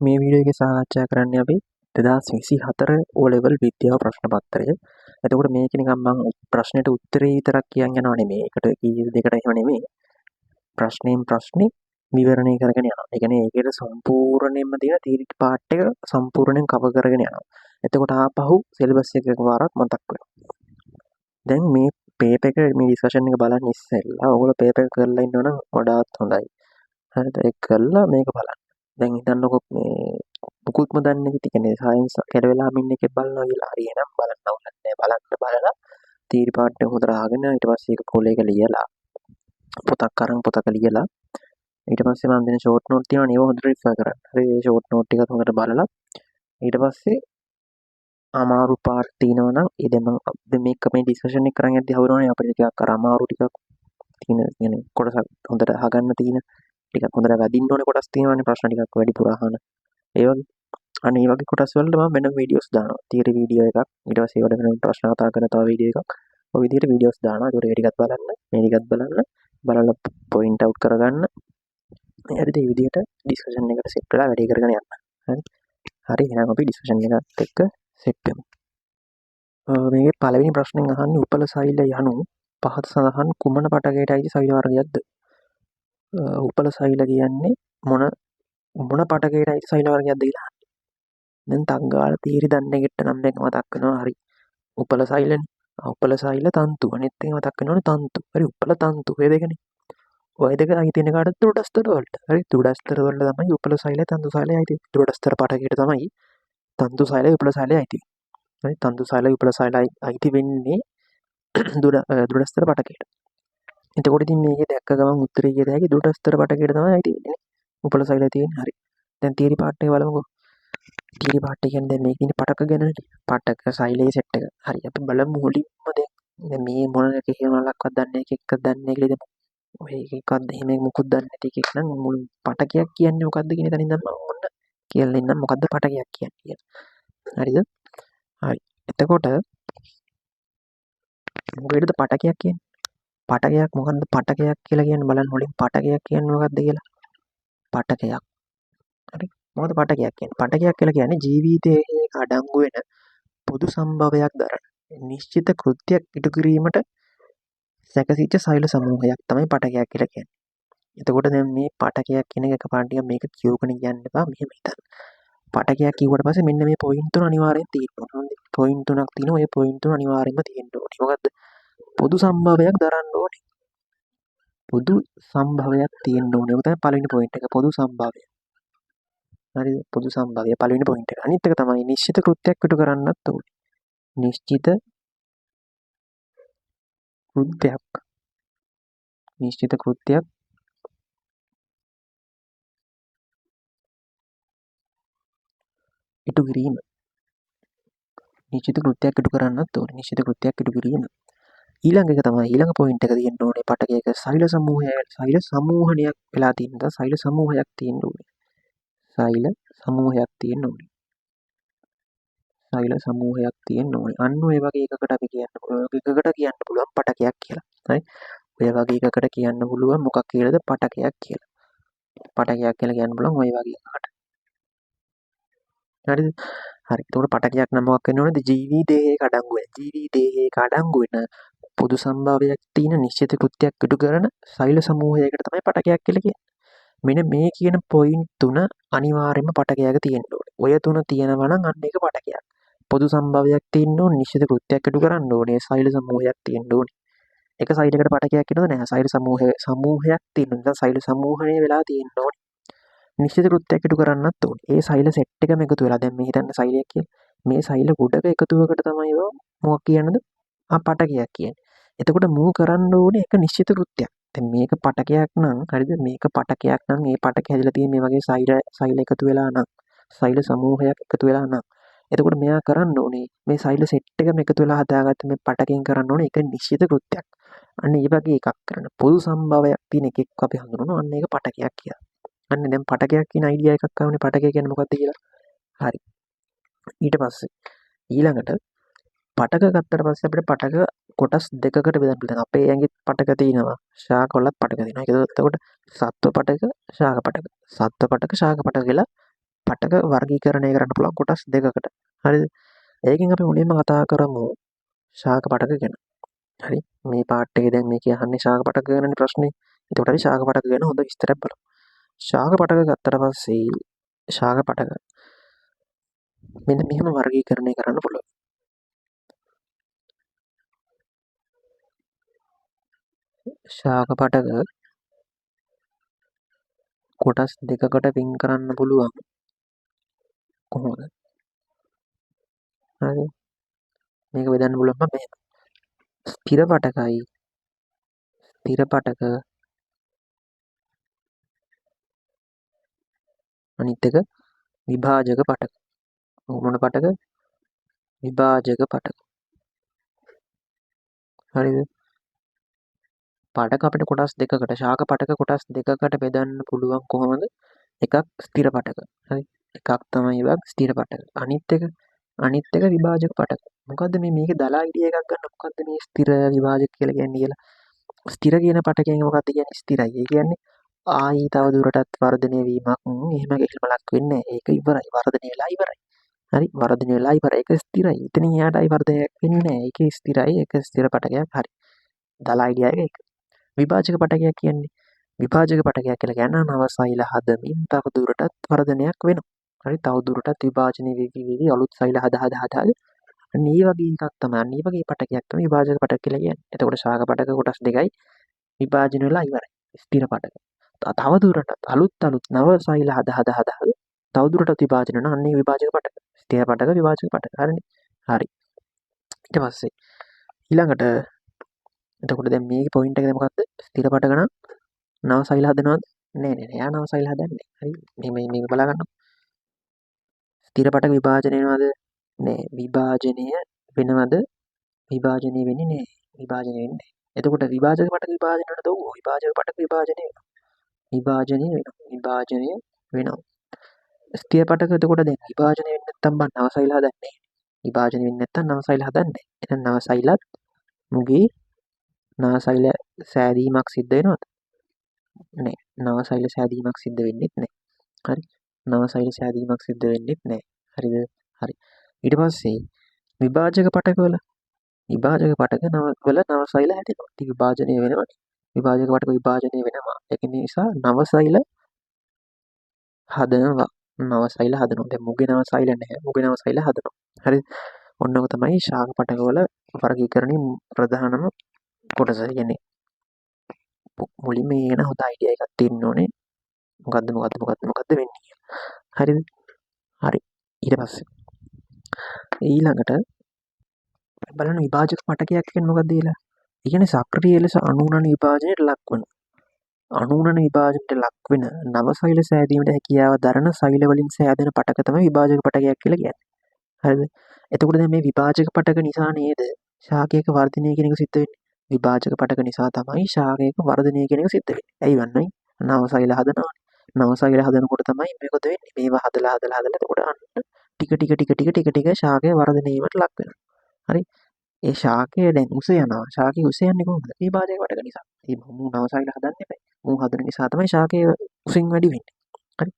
මේ වීඩියෝ එකේ සාකච්ඡා කරන්නේ අපි 2024 O level විද්‍යාව ප්‍රශ්න පත්‍රය. එතකොට මේක නිකන් මම ප්‍රශ්නෙට උත්තරේ විතරක් කියන්න යනව නෙමෙයි. ඒකට කී දෙකට එහෙම නෙමෙයි. ප්‍රශ්නෙන් ප්‍රශ්නේ විවරණය කරගෙන යනවා. ඒ කියන්නේ ඒකේ සම්පූර්ණයෙන්ම තියෙන තීරිට පාර්ට් එක සම්පූර්ණයෙන් කවර් කරගෙන යනවා. එතකොට ආපහු සිලබස් එක එකවරක් මතක් වෙනවා. දැන් මේ පේපර් එක මේ ඩිස්කෂන් එක බලන්න ඉස්සෙල්ලා ඔයගොල්ලෝ පේපර් එක කරලා ඉන්නවනම් වඩාත් හොඳයි. හරිද? ඒක කරලා මේක බලන්න. දැන් හිතන්නකො මේ මුකුත්ම දන්නේ නැති කියන්නේ සයන්ස් කැඩවෙලාම ඉන්න එකෙක් බලනවා කියලා හරියනම් බලන්න ඕනේ නැහැ. බලන්න බලලා තීරි පාඩ් එක හොඳට අහගෙන ඊට පස්සේ ඒක කොලේක ලියලා පොතක් අරන් පොතක ලියලා ඊට පස්සේ මම දෙන ෂෝට් නෝට් තියෙනවා නේ ඒව හොඳට රිෆර් කරන්න. හරි ඒ ෂෝට් නෝට් ටිකත් හොඳට බලලා ඊට පස්සේ අමාරු පාර්ට් තියෙනවා නම් ඒ දැන් මම මේක මේ ඩිස්කෂන් එක කරන් යද්දී හවුනවනේ අපිට ටිකක් අර අමාරු ටිකක් තියෙන يعني කොටසක් හොඳට අහගන්න තියෙන ටිකක් හොඳට වැදින්න ඕනේ කොටස් තියෙනවානේ ප්‍රශ්න ටිකක් වැඩිපුර අහන. ඒ වගේ අන්න ඒ වගේ කොටස් වලට මම වෙනම වීඩියෝස් දානවා. තියරි වීඩියෝ එකක් ඊට පස්සේ ඒවට වෙනම ප්‍රශ්න කතා කරන තව වීඩියෝ එකක්. ඔය විදිහට වීඩියෝස් දානවා. ඒකට ඒ ටිකත් බලන්න, මේ ටිකත් බලන්න, බලලා පොයින්ට් අවුට් කරගන්න. හරිද? මේ විදිහට ඩිස්කෂන් එකට සෙට් වෙලා වැඩේ කරගෙන යන්න. හරි. හරි එහෙනම් අපි ඩිස්කෂන් එකත් එක්ක සෙට් වෙමු. මේකේ පළවෙනි ප්‍රශ්නෙන් අහන්නේ උපල සෛල යනු පහත සඳහන් කුමන පටකයට අයිති සෛල වර්ගයක්ද? උපල සෛල කියන්නේ මොන පටකයට අයිති සෛල වර්ගයක්ද කියලා. දැන් තංගාල තීරි දන්නේ ගෙට්ට නම් එක මතක් වෙනවා. හරි. උපල සෛලනේ. උපල සෛල තන්තු. අනිත් එක මතක් වෙනවනේ තන්තු. හරි උපල තන්තු. ඔය දෙකනේ. ඔය දෙක අයිති වෙන කාටද? දෘඩස්තර වලට. හරි දෘඩස්තර වලට තමයි උපල සෛල තන්තු සෛල අයිති. දෘඩස්තර පටකයට තමයි තන්තු සෛල උපල සෛල අයිති. හරි තන්තු සෛල උපල සෛල අයිති වෙන්නේ දෘඩස්තර පටකයට. එතකොට ඉතින් මේකේ දැක්ක ගමන් උත්තරේ කිය တဲ့ හැකි දෘඩස්තර පටකයට තමයි අයිති වෙන්නේ. උපල සෛල තියෙන්නේ. හරි. දැන් තියරි පාර්ට් එක බලමුකෝ. තියරි පාර්ට් එක කියන්නේ දැන් මේකේ ඉන්නේ පටක ගැනනේ. පටක සෛලයේ සෙට් එක. හරි අපි බලමු මුලින්ම දැන් මේ මොන එක කියනවලක්වත් දන්නේ නැහැ එකක් දන්නේ නැහැ කියලා ඉතින් ඔය එකක්වත් එහෙම මොකුත් දන්නේ නැති එකෙක් නම් මුල් පටකයක් කියන්නේ මොකද්ද කියන තැනින් නම් මම ඔන්න කියලා ඉන්නම් මොකද්ද පටකයක් කියන්නේ කියලා. හරිද? හරි. එතකොට මොකේද පටකයක් කියන්නේ? පටකයක් මොකද්ද පටකයක් කියලා කියන්නේ බලන්න මුලින් පටකයක් කියන්නේ මොකද්ද කියලා. පටකයක්. හරි. මොකද පටකයක් කියන්නේ? පටකයක් කියලා කියන්නේ ජීවිතයේ අඩංගු වෙන පොදු සම්භවයක් දරන නිශ්චිත කෘත්‍යයක් ඉටු කිරීමට සැකසිච්ච සෛල සමූහයක් තමයි පටකයක් කියලා කියන්නේ. එතකොට දැන් මේ පටකයක් කියන එක පාඩියක් මේක කියවගෙන කියන්න එපා මෙහෙම හිතන්න. පටකයක් කිව්වට පස්සේ මෙන්න මේ පොයින්ට් තුන අනිවාර්යෙන් තියෙන්න ඕනේ. පොයින්ට් තුනක් තියෙනවා. ඒ පොයින්ට් තුන අනිවාර්යෙන්ම තියෙන්න ඕනේ. මොකද්ද? පොදු සම්භවයක් දරන්න ඕනේ. පොදු සම්භවයක් තියෙන්න ඕනේ. ඔක තමයි පළවෙනි පොයින්ට් එක. පොදු සම්භවය. හරිද? පොදු සම්භවය පළවෙනි පොයින්ට් එක. අනිත් එක තමයි නිශ්චිත කෘත්‍යයක් ඉටු කරන්නත් ඕනේ. නිශ්චිත කෘත්‍යයක් ඉටු කිරීම. නිශ්චිත කෘත්‍යයක් ඉටු කරන්නත් ඕනේ. නිශ්චිත කෘත්‍යයක් ඉටු කිරීම. ඊළඟ එක තමයි ඊළඟ පොයින්ට් එක තියෙන්න ඕනේ පටකයක සෛල සමූහණයක් වෙලා තියෙනවා. සෛල සමූහයක් තියෙන්න ඕනේ. සෛල සමූහයක් තියෙන්න ඕනේ. සෛල සමූහයක් තියෙන්න ඕනේ. අන්න ඔය වගේ එකකට අපි කියන්න පුළුවන් පටකයක් කියලා. හරි. ඔය වගේ එකකට කියන්න පුළුවන් මොකක් කියලාද පටකයක් කියලා. පටකයක් කියලා කියන්න පුළුවන් ඔය වගේ එකකට. හරිද? හරි. එතකොට පටකයක් නම් මොකක් වෙන්න ඕනේද? ජීවිතයේ අඩංගු වෙන. ජීවිතයේ අඩංගු වෙන පොදු සම්භාවයක් තියෙන නිශ්චිත කෘත්‍යයක් ඉටු කරන සෛල සමූහයකට තමයි පටකයක් කියලා කියන්නේ. මෙන්න මේ කියන පොයින්ට් තුන අනිවාර්යයෙන්ම පටකයක තියෙන්න ඕනේ. ඔය තුන තියෙනවා නම් අන්න ඒක පටකයක්. පොදු සම්භාවයක් තියෙන්න ඕනේ, නිශ්චිත කෘත්‍යයක් ඉටු කරන්න ඕනේ, සෛල සමූහයක් තියෙන්න ඕනේ. එක සෛලයකට පටකයක් ඉන්නවද නැහැ. සෛල සමූහයක් තියෙනවා. නැත්නම් සෛල සමූහණය වෙලා තියෙන්න ඕනේ. නිශ්චිත කෘත්‍යයක් ඉටු කරන්නත් ඕනේ. ඒ සෛල සෙට් එකම එකතු වෙලා දැන් මේ හිතන්න සෛලයක් කියලා. මේ සෛල ගොඩක එකතුවකට තමයි මොකක් කියන්නද? පටකයක් කියන්නේ. එතකොට මූ කරන්න ඕනේ එක නිශ්චිත කෘත්‍යයක්. දැන් මේක පටකයක් නම් හරිද? මේක පටකයක් නම් මේ පටක හැදිලා තියෙන මේ වගේ සෛල එකතු වෙලා නම් සෛල සමූහයක් එකතු වෙලා නම් එතකොට මෙයා කරන්න ඕනේ මේ සෛල සෙට් එකම එකතු වෙලා හදාගත්ත මේ පටකෙන් කරන්න ඕනේ එක නිශ්චිත කෘත්‍යයක්. අන්න ඒ වගේ එකක් කරන්න. පොදු සම්භවයක් තියෙන එකක් අපි හඳුනනවා. අන්න ඒක පටකයක් කියලා. අන්න දැන් පටකයක් කියන අයිඩියා එකක් ආවනේ පටකය කියන්නේ මොකක්ද කියලා. හරි. ඊට පස්සේ ඊළඟට පටක ගත්තට පස්සේ අපිට පටක කොටස් දෙකකට බෙදන්න පුළුවන්. අපේ ඇඟේ පටක තියෙනවා. ශාකවලත් පටක තියෙනවා. ඒක එතකොට සත්ව පටක, ශාක පටක. සත්ව පටක, ශාක පටක කියලා පටක වර්ගීකරණය කරන්න පුළුවන් කොටස් දෙකකට. හරිද? ඒකෙන් අපි මුලින්ම කතා කරමු ශාක පටක ගැන. හරි? මේ පාර්ට් එකේ දැන් මේ කියන්නේ ශාක පටක ගැනනේ ප්‍රශ්නේ. එතකොට අපි ශාක පටක ගැන හොඳ විස්තරයක් බලමු. ශාක පටක ගත්තට පස්සේ ශාක පටක මෙන්න මෙහෙම වර්ගීකරණය කරන්න පුළුවන්. ශාක පටක කොටස් දෙකකට වෙන් කරන්න පුළුවන්. කොහොමද? හරි. මේක බෙදන්න පුළුවන් මෙහෙම. ස්ථිර පටකයි ස්ථිර පටක අනිත් එක විභාජක පටක. මොන පටක? විභාජක පටක. හරිද? පටක අපිට කොටස් දෙකකට ශාක පටක කොටස් දෙකකට බෙදන්න පුළුවන් කොහොමද? එකක් ස්ථිර පටක. හරි? එකක් තමයි ස්ථිර පටක. අනිත් එක විභාජක පටක. මොකද්ද මේකේ දලා අයිඩියා එකක් ගන්න මොකද්ද මේ ස්ථිර විභාජක කියලා කියන්නේ කියලා. ස්ථිර කියන පටකයෙන් මොකද්ද කියන්නේ? ස්ථිරයි. ඒ කියන්නේ ආයි තව දුරටත් වර්ධනය වීමක් එහෙම කිසිමලක් වෙන්නේ නැහැ. ඒක ඉවරයි. වර්ධනය වෙලා ඉවරයි. හරි? වර්ධනය වෙලා ඉවරයි. ඒක ස්ථිරයි. එතනින් එහාට ආයි වර්ධනයක් වෙන්නේ නැහැ. ඒක ස්ථිරයි. ඒක ස්ථිර පටකයක්. හරි. දලා අයිඩියා එක ඒක. විභාජක පටකයක් කියන්නේ විභාජක පටකයක් කියලා කියන්නේ නවසෛල හදමින් තව දුරටත් වර්ධනයක් වෙනවා. හරි? තව දුරටත් විභාජනය වෙවි අලුත් සෛල හද අන්න ඒ වගේ එකක් තමයි. අන්න ඒ වගේ පටකයක් තමයි විභාජක පටක කියලා කියන්නේ. එතකොට ශාක පටක කොටස් දෙකයි විභාජන වෙලා ඉවරයි. ස්ථිර පටක. තව දුරටත් අලුත් නව සෛල හද තව දුරටත් විභාජන වෙනවා. අන්න ඒ විභාජක පටක. ස්ථිර පටක විභාජක පටක. හරිනේ? හරි. ඊට පස්සේ ඊළඟට එතකොට දැන් මේකේ පොයින්ට් එක මොකක්ද? ස්ථිර පටක නම් නව සෛල හදනවද? නෑ. එයා නව සෛල හදන්නේ. හරි. මේක බලා ගන්න. ස්ථිර පටක විභාජනය වෙනවද? නෑ. විභාජනය වෙනවද? විභාජනය වෙන්නේ නෑ. විභාජනය වෙන්නේ නෑ. එතකොට විභාජක පටක විභාජනය වෙනවද? ඔව්. විභාජක පටක විභාජනය වෙනවා. විභාජනය වෙනවා. ස්ථිර පටක එතකොට දැන් විභාජනය වෙන්නේ නැත්තම් බං නව සෛල හදන්නේ. විභාජනය වෙන්නේ නැත්තම් නව සෛල හදන්නේ. එහෙනම් නව සෛලත් මුගේ නව සෛල සෑදීමක් සිද්ධ වෙනවද? නෑ. නව සෛල සෑදීමක් සිද්ධ වෙන්නේ නැහැ. හරි. නව සෛල සෑදීමක් සිද්ධ වෙන්නේ නැහැ. හරිද? හරි. ඊට පස්සේ විභාජක පටකවල නව සෛල හැදෙනවා. ඉතින් විභාජනය වෙනවනේ. විභාජක පටක විභාජනය වෙනවා. ඒක නිසා නව සෛල හදනවා. නව සෛල හදනවා. දැන් මුගේ නව සෛල නැහැ. මුගේ නව සෛල හදනවා. හරි. ඔන්න ඔක තමයි ශාක පටකවල වර්ගීකරණයේ ප්‍රධානම කොටස. කියන්නේ මුලින්ම එන හොඳ අයිඩියා එකක් තියෙන්න ඕනේ. මොකද්ද වෙන්නේ කියලා. හරිද? හරි. ඊට පස්සේ ඊළඟට බලන්න විභාජක පටකයක් කියන්නේ මොකක්ද කියලා. ඒ කියන්නේ සක්‍රීය ලෙස අනුනන විභාජනයට ලක්වන. අනුනන විභාජනයට ලක්වෙන නව සෛල සෑදීමට හැකියාව දරන සෛල වලින් සෑදෙන පටක තමයි විභාජක පටකයක් කියලා කියන්නේ. හරිද? එතකොට දැන් මේ විභාජක පටක නිසා නේද ශාකයක වර්ධනය කියන එක සිද්ධ වෙන්නේ. විභාජක පටක නිසා තමයි ශාකයක වර්ධනය කියන එක සිද්ධ වෙන්නේ. ඇයි වන්නයි? නව සෛල හදනවා. නව සෛල හදනකොට තමයි මේකද වෙන්නේ. මේවා හදලා එතකොට අන්න ටික ශාකය වර්ධනය වීමට ලක් වෙනවා. හරි? ඒ ශාකය දැන් උස යනවා. ශාකය උස යන්නේ කොහොමද? විභාජක පටක නිසා. ඒ මූ නව සෛල හදන්න එපා. මූ හදන නිසා තමයි ශාකය උසින් වැඩි වෙන්නේ. හරි?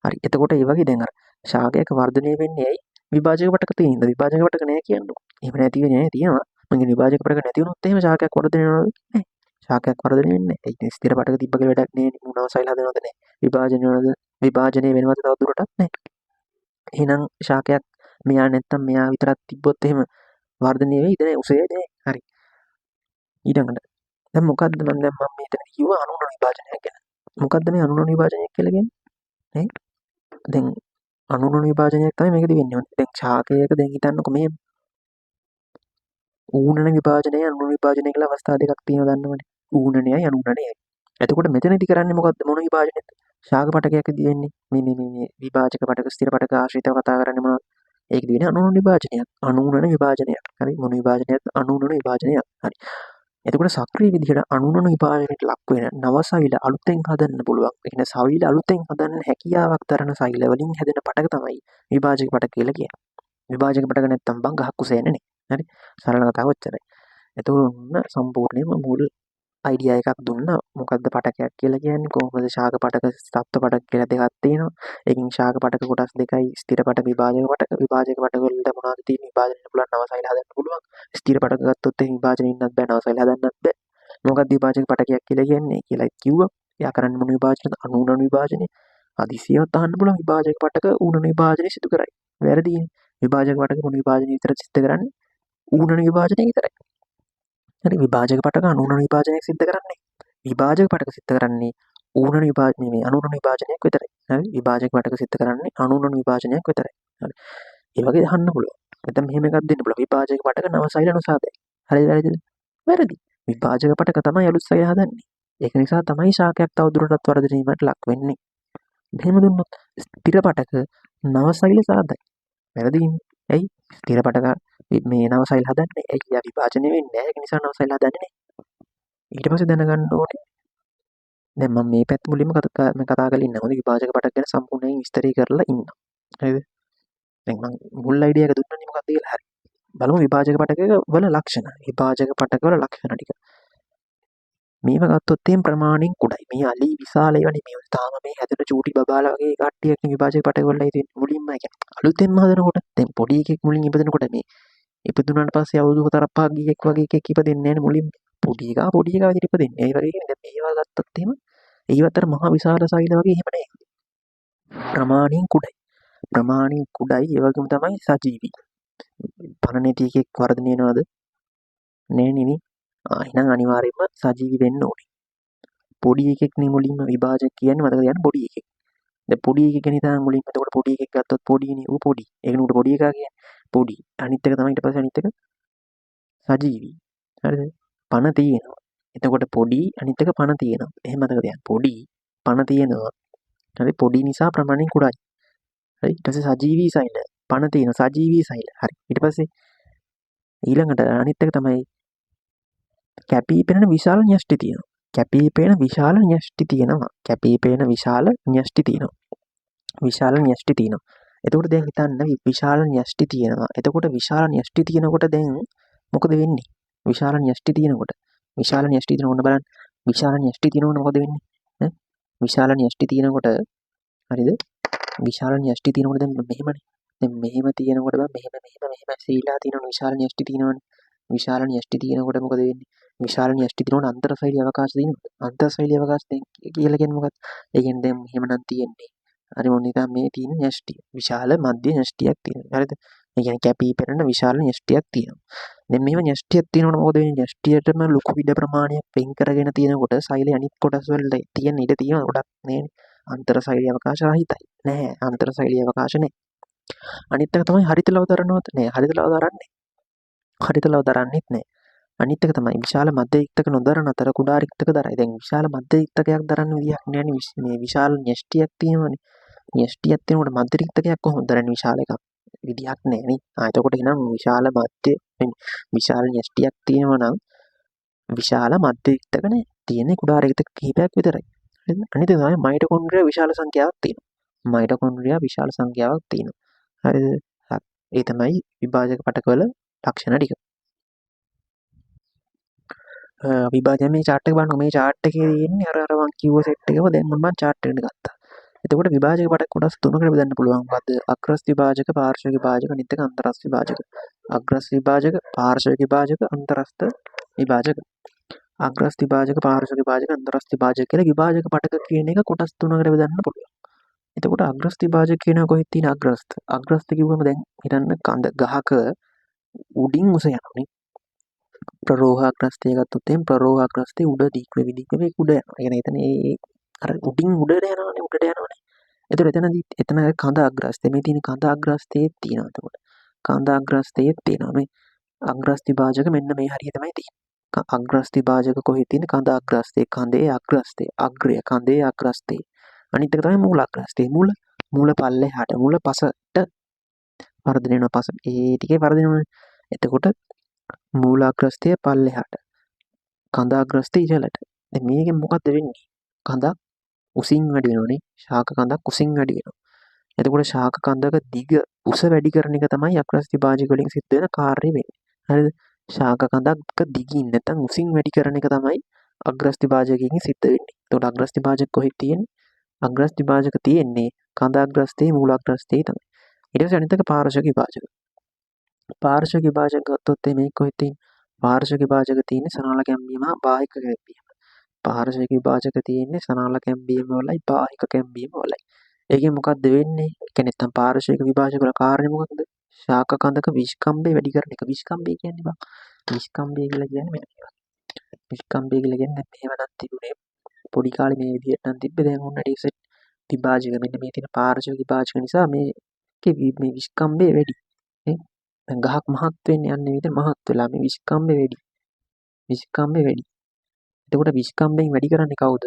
හරි. එතකොට ඒ වගේ දැන් අර ශාකයක වර්ධනය වෙන්නේ ඇයි? විභාජක පටක තියෙනද? විභාජක පටක නැහැ කියන්නකො. එහෙම නැති වෙන්නේ නැහැ තියෙනවා. මගේ විභාජක පටක නැති වුණොත් එහෙම ශාකයක් වර්ධනය වෙනවද? නැහැ. ශාකයක් වර්ධනය වෙන්නේ නැහැ. ඒ ස්ථිර පටක තිබ්බ කියලා වැඩක් නැහැ. මූ නව සෛල හදනවද නැහැ. විභාජනය වෙනවද තව දුරටත් නැහැ. එහෙනම් ශාකයක් මෙයා නැත්තම් මෙයා විතරක් තිබ්බොත් එහෙම වර්ධනය වෙයිද නැහැ. උසේ නැහැ. හරි. ඊළඟට දැන් මොකද්ද මම මෙතන කිව්වා අනුනන විභාජනයක් ගැන. මොකද්ද මේ අනුනන විභාජනයක් කියලා කියන්නේ? නේ? දැන් අනුනන විභාජනයක් තමයි මේකදී වෙන්නේ. දැන් ශාකයක දැන් හිතන්නකෝ මේ ඌනන විභාජනය අනුනන විභාජනය කියලා අවස්ථා දෙකක් තියෙනවා දන්නවනේ. ඌනනයයි අනුනනයයි. එතකොට මෙතනදී කරන්නේ මොකද්ද? මොන විභාජනයක්ද? ශාක පටකයකදී වෙන්නේ මේ විභාජක පටක ස්ථිර පටක ආශ්‍රිතව කතා කරන්නේ මොනවද? ඒකදී වෙන්නේ අනුනන විභාජනයක්. අනුනන විභාජනයක්. හරි. මොන විභාජනයක්ද? අනුනන විභාජනයක්. හරි. එතකොට සක්‍රීය විදිහට අනුනන විභාජනයට ලක් වෙන නව සෛල අලුතෙන් හදන්න පුළුවන්. ඒ කියන්නේ සෛල අලුතෙන් හදන්න හැකියාවක් දරන සෛල වලින් හැදෙන පටක තමයි විභාජක පටක කියලා කියන්නේ. විභාජක පටක නැත්තම් බං ගහක් කුසෙන්නේ නේ. හරි. සරල කතාව ඔච්චරයි. එතකොට ඔන්න සම්පූර්ණයෙන්ම මුල් අයිඩියා එකක් දුන්නා. මොකද්ද පටකයක් කියලා කියන්නේ? කොහොමද ශාක පටක, සත්ත්ව පටක කියලා දෙකක් තියෙනවා. ඒකින් ශාක පටක කොටස් දෙකයි, ස්ථිර පටක, විභාජක පටක. විභාජක පටක වලට මොනවද තියෙන්නේ? විභාජනය පුළුවන්, නවසයිල හදන්න පුළුවන්. ස්ථිර පටක ගත්තොත් එහෙනම් විභාජනය ඉන්නත් බෑ, නවසයිල හදන්නත් බෑ. මොකක්ද විභාජක පටකයක් කියලා කියන්නේ කියලා කිව්වා. එයා කරන්නේ මොන විභාජනද? අනූනන විභාජනය. හදිසියෙවත් අහන්න පුළුවන් විභාජක පටක ඌනන විභාජනය සිදු කරයි. වැරදිනේ. විභාජක පටක මොන විභාජනය විතර සිද්ධ කරන්නේ? ඌනන විභාජනය විතරයි. හරි විභාජක පටක අනූනන විභාජනයක් සිද්ධ කරන්නේ. විභාජක පටක සිද්ධ කරන්නේ ඌනන විභාජනය මේ අනූනන විභාජනයක් විතරයි. හරි විභාජක පටක සිද්ධ කරන්නේ අනූනන විභාජනයක් විතරයි. හරි. ඒ වගේ අහන්න පුළුවන්. නැත්නම් මෙහෙම එකක් දෙන්න පුළුවන්. විභාජක පටක නවසයිල නොසාදයි. හරිද වැරදිද? වැරදි. විභාජක පටක තමයි අලුත් සෛල හදන්නේ. ඒක නිසා තමයි ශාකයක් තවදුරටත් වර්ධනයකට ලක් වෙන්නේ. මෙහෙම දුන්නොත් ස්ථිර පටක නවසෛල සාදයි. වැරදිනේ. ඇයි? ස්ථිර පටක මේ නවසෛල හදන්නේ. ඇයි? යා විභාජනය වෙන්නේ නැහැ. ඒක නිසා නවසෛල හදන්නේ නේ. ඊට පස්සේ දැනගන්න ඕනේ. දැන් මම මේ පැත්ත මුලින්ම කතා කරලා ඉන්නවා. මොකද විභාජක පටක ගැන සම්පූර්ණයෙන් විස්තරය කරලා ඉන්නවා. හරිද? දැන් මම මුල් අයිඩියා එක දුන්නනේ මොකක්ද කියලා. හරි. බලමු විභාජක පටක වල ලක්ෂණ. විභාජක පටක වල ලක්ෂණ ටික. මේව ගත්තොත් එහෙනම් ප්‍රමාණයෙන් කුඩයි. මේ අලි විශාල ඒවා නෙමෙයි. තාම මේ හැදෙන චූටි බබාලා වගේ කට්ටියක් විභාජක පටක වලයි තියෙන්නේ. මුලින්ම කියන්නේ අලුතෙන්ම හදනකොට දැන් පොඩි එකෙක් මුලින් ඉපදෙනකොට මේ ඉපදුනාට පස්සේ අවුරුදු 4-5 ගියෙක් වගේ එකෙක් ඉපදෙන්නේ නැහැ නේ මුලින්ම. පොඩි එකා විදිහට ඉපදෙන්නේ. ඒ වගේ කියන්නේ දැන් මේවා ගත්තොත් එහෙම ඒවතර මහ විශාල සෛල වගේ එහෙම නැහැ. ප්‍රමාණයෙන් කුඩයි. ප්‍රමාණයෙන් කුඩයි ඒ වගේම තමයි සජීවී. පණ නැති එකෙක් වර්ධනය වෙනවද? නෑ නේ. එහෙනම් අනිවාර්යයෙන්ම සජීවී වෙන්න ඕනේ. පොඩි එකෙක් නේ මුලින්ම විභාජක කියන්නේ මතක තියාගන්න පොඩි එකෙක්. දැන් පොඩි එකෙක් ගැන හිතන්න මුලින්ම එතකොට පොඩි එකෙක් ගත්තොත් පොඩිනේ ඌ පොඩි. ඒකනේ ඌට පොඩි එකා කියන්නේ. පොඩි. අනිත් එක තමයි ඊට පස්සේ අනිත් එක සජීවී. හරිද? පණ තියෙනවා. එතකොට පොඩි අනිත් එක පණ තියෙනවා. එහෙම මතක තියාගන්න. පොඩි පණ තියෙනවා. හරි පොඩි නිසා ප්‍රමාණයෙන් කුඩායි. හරි ඊට පස්සේ සජීවී සෛල පණ තියෙන සජීවී සෛල. හරි. ඊට පස්සේ ඊළඟට අනිත් එක තමයි කැපී පෙනෙන විශාල න්‍යෂ්ටි තියෙනවා. කැපී පෙනෙන විශාල න්‍යෂ්ටි තියෙනවා. කැපී පෙනෙන විශාල න්‍යෂ්ටි තියෙනවා. විශාල න්‍යෂ්ටි තියෙනවා. එතකොට දැන් හිතන්න විශාල න්‍යෂ්ටි තියෙනවා. එතකොට විශාල න්‍යෂ්ටි තියෙනකොට දැන් මොකද වෙන්නේ? විශාල න්‍යෂ්ටි තියෙනකොට විශාල න්‍යෂ්ටි තියෙනකොට බලන්න විශාල න්‍යෂ්ටි තියෙනකොට මොකද වෙන්නේ? ඈ විශාල න්‍යෂ්ටි තියෙනකොට හරිද? විශාල න්‍යෂ්ටි තියෙනකොට දැන් මෙහෙමනේ. දැන් මෙහෙම තියෙනකොට මෙහෙම සීලා තියෙනවනේ විශාල න්‍යෂ්ටි තියෙනවනේ. විශාල න්‍යෂ්ටි තියෙනකොට මොකද වෙන්නේ? විශාල න්‍යෂ්ටි තියෙනකොට අන්තරශෛලීය අවකාශ තියෙනවද? අන්තරශෛලීය අවකාශ කියලා කියන්නේ මොකක්ද? ඒ කියන්නේ දැන් මෙහෙමනම් තියෙන්නේ. හරි මොන නිකන් මේ තියෙන න්‍යෂ්ටි. විශාල මධ්‍ය න්‍යෂ්ටියක් තියෙනවා. හරිද? ඒ කියන්නේ කැපී පෙනෙන විශාල න්‍යෂ්ටියක් තියෙනවා. දැන් මෙහෙම න්‍යෂ්ටියක් තියෙනකොට මොකද වෙන්නේ? න්‍යෂ්ටියටම ලොකු ඉඩ ප්‍රමාණයක් වෙන් කරගෙන තියෙනකොට සෛලේ අනිත් කොටස් වලට තියෙන ඉඩ තියෙන ගොඩක් නෑනේ. අන්තරශෛලීය අවකාශ රහිතයි. නැහැ. අන්තරශෛලීය අවකාශ නැහැ. අනිත් එක තමයි හරිත ලව දරනවද? නෑ. හරිත ලව දරන්නේ. හරිත ලව දරන්නෙත් නෑ. අනිත් එක තමයි විශාල මධ්‍ය රික්තක නොදරන අතර කුඩා රික්තක දරයි. දැන් විශාල මධ්‍ය රික්තකයක් දරන්න විදියක් නෑනේ. මේ විශාල න්‍යෂ්ටියක් තියෙනවනේ. න්‍යෂ්ටියක් තියෙනකොට මධ්‍ය රික්තකයක් කොහොමද දරන්නේ විශාල එකක්? විදියක් නෑනේ. එතකොට එහෙනම් විශාල මධ්‍ය විශාල න්‍යෂ්ටියක් තියෙනවා නම් විශාල මධ්‍ය රික්තක නෑ. තියෙන්නේ කුඩා රික්තක කිහිපයක් විතරයි. හරිද? අනිත් එක තමයි මයිටොකොන්ඩ්‍රියා විශාල සංඛ්‍යාවක් තියෙනවා. මයිටොකොන්ඩ්‍රියා විශාල සංඛ්‍යාවක් තියෙනවා. හරිද? ඒ තමයි විභාජක පටකවල ලක්ෂණ ටික. විභාජන මේ chart එක බලන්න මේ chart එකේ තියෙන්නේ අර මං කිව්ව set එකම දැන් මම chart එකට ගත්තා. එතකොට විභාජක පටක කොටස් තුනකට බෙදන්න පුළුවන්. මොකද්ද? අග්‍රස් විභාජක, පාර්ශ්ව විභාජක, අනිත් එක අන්තරස්ථ විභාජක. අග්‍රස් විභාජක, පාර්ශ්ව විභාජක, අන්තරස්ථ විභාජක. අග්‍රස් විභාජක, පාර්ශ්ව විභාජක, අන්තරස්ථ විභාජක කියලා විභාජක පටක කියන එක කොටස් තුනකට බෙදන්න පුළුවන්. එතකොට අග්‍රස් විභාජක කියන කොහෙද තියෙන අග්‍රස්ථ? අග්‍රස්ථ කිව්වම දැන් හිතන්න කඳ ගහක උඩින් උස යනවානේ. ප්‍රරෝහාග්‍රස්ථය ගත්තොත් එහෙනම් ප්‍රරෝහාග්‍රස්ථය උඩ දික් වෙවි උඩ යනවා. ඒ කියන්නේ එතන ඒ අර උඩින් උඩට යනවානේ. එතකොට එතන කඳ අග්‍රස්ථය මේ තියෙන කඳ අග්‍රස්ථයේ තියෙනවා. එතකොට කඳ අග්‍රස්ථයේ තියෙනවා මේ අග්‍රස් විභාජක මෙන්න මේ හරිය තමයි තියෙන්නේ. අග්‍රස් විභාජක කොහෙද තියෙන්නේ? කඳ අග්‍රස්ථයේ කඳේ අග්‍රස්ථය අග්‍රය කඳේ අග්‍රස්ථය. අනිත් එක තමයි මූල අග්‍රස්ථය. මූල පල්ලෙහාට මූල පසට වර්ධනය වෙනවා. පස ඒ ටිකේ වර්ධනය වෙනවා. එතකොට මූලාග්‍රස්ථය පල්ලෙහාට කඳාග්‍රස්ථය ඉහළට. දැන් මේකෙන් මොකද්ද වෙන්නේ? කඳක් උසින් වැඩි වෙනවනේ. ශාක කඳක් උසින් වැඩි වෙනවා. එතකොට ශාක කඳක දිග උස වැඩි කරන එක තමයි අග්‍රස් විභාජක වලින් සිද්ධ වෙන කාර්යය වෙන්නේ. හරිද? ශාක කඳක් දිගින් නැත්නම් උසින් වැඩි කරන එක තමයි අග්‍රස්ථි භාජකයකින් සිද්ධ වෙන්නේ. එතකොට අග්‍රස්ථි භාජක කොහෙද තියෙන්නේ? අග්‍රස්ථි භාජක තියෙන්නේ කඳ අග්‍රස්ථයේ මූල අග්‍රස්ථයේ තමයි. ඊට පස්සේ අනිත් එක පාර්ශ්ව විභාජක. පාර්ශ්ව විභාජක ගත්තොත් මේක කොහෙද තියෙන්නේ? පාර්ශ්ව විභාජක තියෙන්නේ සරල කැම්බීම හා බාහික කැම්බීම. පාර්ශ්ව විභාජක තියෙන්නේ සරල කැම්බීම වලයි බාහික කැම්බීම වලයි. ඒකෙන් මොකද්ද වෙන්නේ? ඒ කියන්නේ නැත්තම් පාර්ශ්වික විභාජක වල කාර්යය මොකක්ද? ශාක කඳක විස්කම්භය වැඩි කරන එක. විස්කම්භය කියන්නේ බං. විස්කම්භය කියලා කියන්නේ මෙන්න මේවා. විස්කම්භය කියලා කියන්නේ මෙහෙම නම් තිබුණේ පොඩි කාලේ මේ විදිහට නම් තිබ්බේ දැන් ඔන්න ඩිසෙට් විභාජක මෙන්න මේ තියෙන පාර්ශ්ව විභාජක නිසා මේකේ මේ විස්කම්භය වැඩි. නේ? දැන් ගහක් මහත් වෙන්නේ යන්නේ විදිහ මහත් වෙලා මේ විස්කම්භය වැඩි. විස්කම්භය වැඩි. එතකොට විස්කම්භයෙන් වැඩි කරන්නේ කවුද?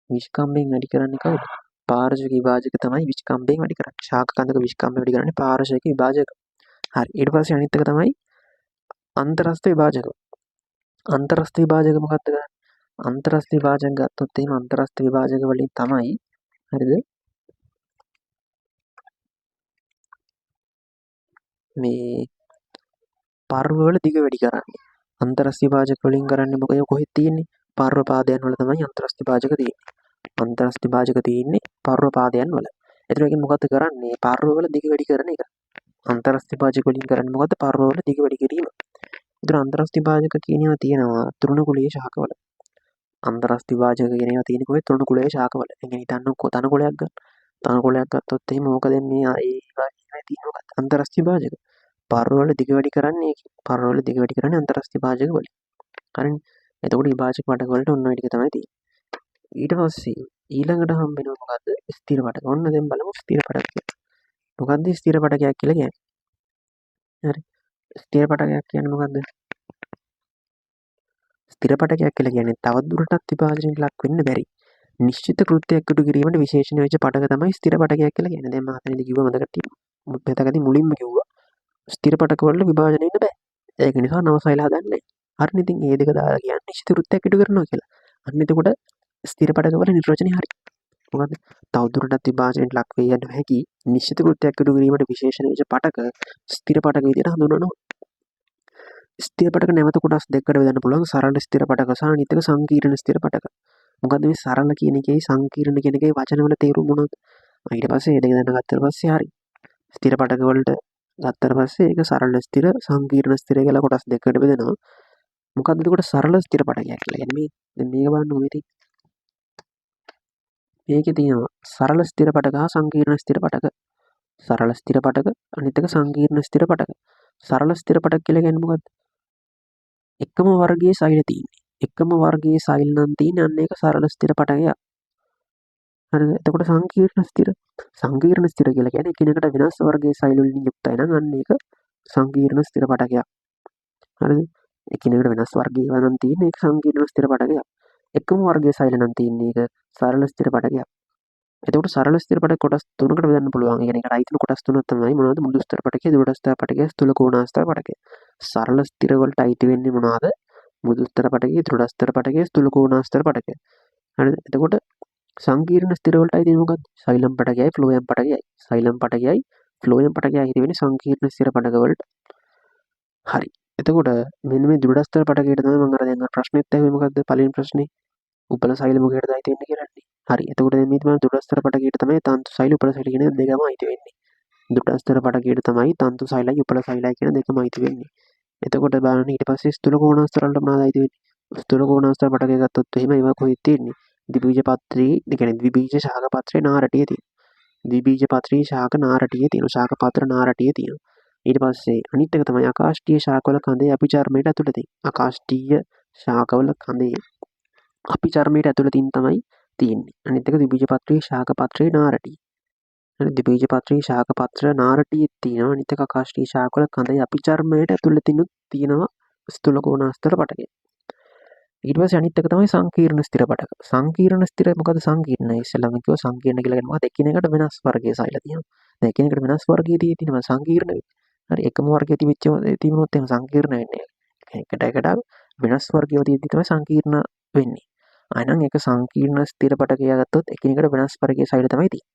විස්කම්භයෙන් වැඩි කරන්නේ කවුද? පාර්ශ්වික විභාජක තමයි විස්කම්භයෙන් වැඩි කරන්නේ. ශාක කඳක විස්කම්භය වැඩි කරන්නේ පාර්ශ්වික විභාජක. හරි. ඊට පස්සේ අනිත් එක තමයි අන්තරස්ථ විභාජක. අන්තරස්ථ විභාජක මොකක්ද කරන්නේ? අන්තරස්ථ විභාජක ගත්තොත් එහෙම අන්තරස්ථ විභාජක වලින් තමයි හරිද? මේ පර්ව වල දිග වැඩි කරන්නේ. අන්තරස්ථ විභාජක වලින් කරන්නේ මොකද? කොහෙද තියෙන්නේ? පර්ව පාදයන් වල තමයි අන්තරස්ථ විභාජක තියෙන්නේ. අන්තරස්ථ විභාජක තියෙන්නේ පර්ව පාදයන් වල. ඒතර ඒකෙන් මොකද කරන්නේ? පර්ව වල දිග වැඩි කරන එක. අන්තරස්ථ විභාජක වලින් කරන්නේ මොකද්ද? පර්ව වල දිග වැඩි කිරීම. ඒතර අන්තරස්ථ විභාජක කියන ඒවා තියෙනවා තෘණකුලීය ශාකවල. අන්තරස්ථ විභාජක කියන ඒවා තියෙන්නේ කොහෙද? තෘණකුලීය ශාකවල. ඒ කියන්නේ හිතන්නකෝ තනකොළයක් ගන්න. තනකොළයක් ගත්තොත් එහෙම ඕක දැන් මේ ඒ වගේ තියෙන මොකක්ද? අන්තරස්ථ විභාජක. පර්ව වල දිග වැඩි කරන්නේ ඒකේ. පර්ව වල දිග වැඩි කරන්නේ අන්තරස්ථ විභාජක වලින්. හරිනේ. එතකොට විභාජක පටක වලට ඔන්න ඔය ටික තමයි තියෙන්නේ. ඊට පස්සේ ඊළඟට හම්බ වෙනවා මොකද්ද? ස්ථිර පටක. ඔන්න දැන් බලමු ස්ථිර පටක කියලා. මොකද්ද ස්ථිර පටකයක් කියලා කියන්නේ? හරි. ස්ථිර පටකයක් කියන්නේ මොකද්ද? ස්ථිර පටකයක් කියලා කියන්නේ තවදුරටත් විභාජනයට ලක් වෙන්න බැරි. නිශ්චිත කෘත්‍යයක් ඉටු කිරීමට විශේෂණ වෙච්ච පටක තමයි ස්ථිර පටකයක් කියලා කියන්නේ. දැන් මම අතනදී කිව්වා මතකද? මෙතකදී මුලින්ම කිව්වා ස්ථිර පටක වල විභාජන වෙන්න බෑ. ඒක නිසා නවසයිල හදන්නේ නැහැ. හරිනේ ඉතින් මේ දෙක දාලා කියන්නේ නිශ්චිත කෘත්‍යයක් ඉටු කරනවා කියලා. අන්න එතකොට ස්ථිර පටක වල නිර්වචනය හරි. මොකද්ද? තවදුරටත් විභාජනයට ලක් වේ යන හැකි නිශ්චිත කෘත්‍යයක් ඉටු කිරීමට විශේෂණ වෙච්ච පටක ස්ථිර පටක විදිහට හඳුන්වනවා. ස්ථිර පටක නැවත කොටස් දෙකකට බෙදන්න පුළුවන් සරල ස්ථිර පටක සහ අනිත් එක සංකීර්ණ ස්ථිර පටක. මොකද්ද මේ සරල කියන එකේ සංකීර්ණ කියන එකේ වචනවල තේරුම මොනවද? ඊට පස්සේ මේ දෙක දැනගත්තාට පස්සේ හරි. ස්ථිර පටක වලට ගත්තට පස්සේ ඒක සරල ස්ථිර සංකීර්ණ ස්ථිර කියලා කොටස් දෙකකට බෙදෙනවා. මොකද්ද එතකොට සරල ස්ථිර පටකයක් කියලා කියන්නේ මේ දැන් මේක බලන්න මේකේ තියෙනවා සරල ස්ථිර පටක හා සංකීර්ණ ස්ථිර පටක. සරල ස්ථිර පටක අනිත් එක සංකීර්ණ ස්ථිර පටක. සරල ස්ථිර පටක කියලා කියන්නේ මොකද්ද? එකම වර්ගයේ සෛල තියෙන්නේ. එකම වර්ගයේ සෛල නම් තියෙන්නේ අන්න ඒක සරල ස්ථිර පටකයක්. හරිද? එතකොට සංකීර්ණ ස්ථිර කියලා කියන්නේ එකිනෙකට වෙනස් වර්ගයේ සෛල වලින් යුක්තයි නම් අන්න ඒක සංකීර්ණ ස්ථිර පටකයක්. හරිද? එකිනෙකට වෙනස් වර්ගයේ නම් තියෙන්නේ ඒක සංකීර්ණ ස්ථිර පටකයක්. එකම වර්ගයේ සෛල නම් තියෙන්නේ ඒක සරල ස්ථිර පටකයක්. එතකොට සරල ස්ථිර පටක කොටස් තුනකට බෙදන්න පුළුවන්. ඒ කියන්නේ ඒකට අයිති කොටස් තුනක් තමයි මොනවද? මෘදු ස්ථිර පටකය, දෘඪ ස්ථිර පටකය, ස්ථූල කෝණාස්ථිර පටකය. සරල ස්ථිර වලට අයිති වෙන්නේ මොනවද? මෘදු ස්ථිර පටකය, දෘঢ় ස්ථිර පටකය, ස්ථූල කෝණාස්ථිර පටකය. හරිද? එතකොට සංකීර්ණ ස්ථිර වලට අයිති මොකක්ද? සෛලම් පටකයයි, ෆ්ලෝයම් පටකයයි. සෛලම් පටකයයි, ෆ්ලෝයම් පටකයයි අයිති වෙන්නේ සංකීර්ණ ස්ථිර පටක වලට. හරි. එතකොට මෙන්න මේ දෘঢ় ස්ථිර පටකයට තමයි මම අර දැන් ප්‍රශ්නෙත් ඇහුවේ මොකද්ද? පළවෙනි ප්‍රශ්නේ. උපල සෛල මොකේටද අයිති වෙන්නේ කියලානේ. හරි. එතකොට මේ තමයි දෘঢ় ස්ථිර පටකයට තමයි තන්තු සෛල උපල සෛල කියන දෙකම අයිති වෙන්නේ. දෘঢ় ස්ථිර පටකයට තමයි තන්තු සෛලයි උපල සෛලයි කියන දෙකම අයිති වෙන්නේ. එතකොට බලන්න ඊට පස්සේ ස්ථූල කෝණාස්ථිර වලට මොනවද අයිති වෙන්නේ? ස්ථූල කෝණාස්ථිර පටකය ගත්තොත් එහෙම ඒවා කොහෙද තියෙන්නේ? ද්විබීජ පත්‍රයේ, ඒ කියන්නේ ද්විබීජ ශාක පත්‍රයේ නාරටියේ තියෙනවා. ද්විබීජ පත්‍රයේ ශාක නාරටියේ තියෙනවා. ශාක පත්‍ර නාරටියේ තියෙනවා. ඊට පස්සේ අනිත් එක තමයි ආකාෂ්ඨීය ශාකවල කඳේ අපිචර්මයට ඇතුළතින්. ආකාෂ්ඨීය ශාකවල කඳේ අපිචර්මයට ඇතුළතින් තමයි තියෙන්නේ. අනිත් එක ද්විබීජ පත්‍රයේ ශාක පත්‍රයේ නාරටිය. හරි ද්විබීජ පත්‍රයේ ශාක පත්‍ර නාරටියේ තියෙනවා. අනිත් එක ආකාෂ්ඨීය ශාකවල කඳේ අපිචර්මයට ඇතුළතිනුත් තියෙනවා ස්ථූල කෝණාස්ථිර පටකය. ඊට පස්සේ අනිත් එක තමයි සංකීර්ණ ස්ථිර පටක. සංකීර්ණ ස්ථිර මොකද සංකීර්ණ? ඉස්සෙල්ලාම කිව්වා සංකීර්ණ කියලා කියන්නේ මොකද? එකිනෙකට වෙනස් වර්ගයේ සෛල තියෙනවා. දැන් එකිනෙකට වෙනස් වර්ගයේ තියෙනවා සංකීර්ණ වෙන්නේ. හරි එකම වර්ගයේ තිබුණොත් එහෙම සංකීර්ණ වෙන්නේ නැහැ. එකට වෙනස් වර්ගයේ තියෙද්දි තමයි සංකීර්ණ වෙන්නේ. ආයෙනම් ඒක සංකීර්ණ ස්ථිර පටකය ගත්තොත් එකිනෙකට වෙනස් වර්ගයේ සෛල තමයි තියෙන්නේ.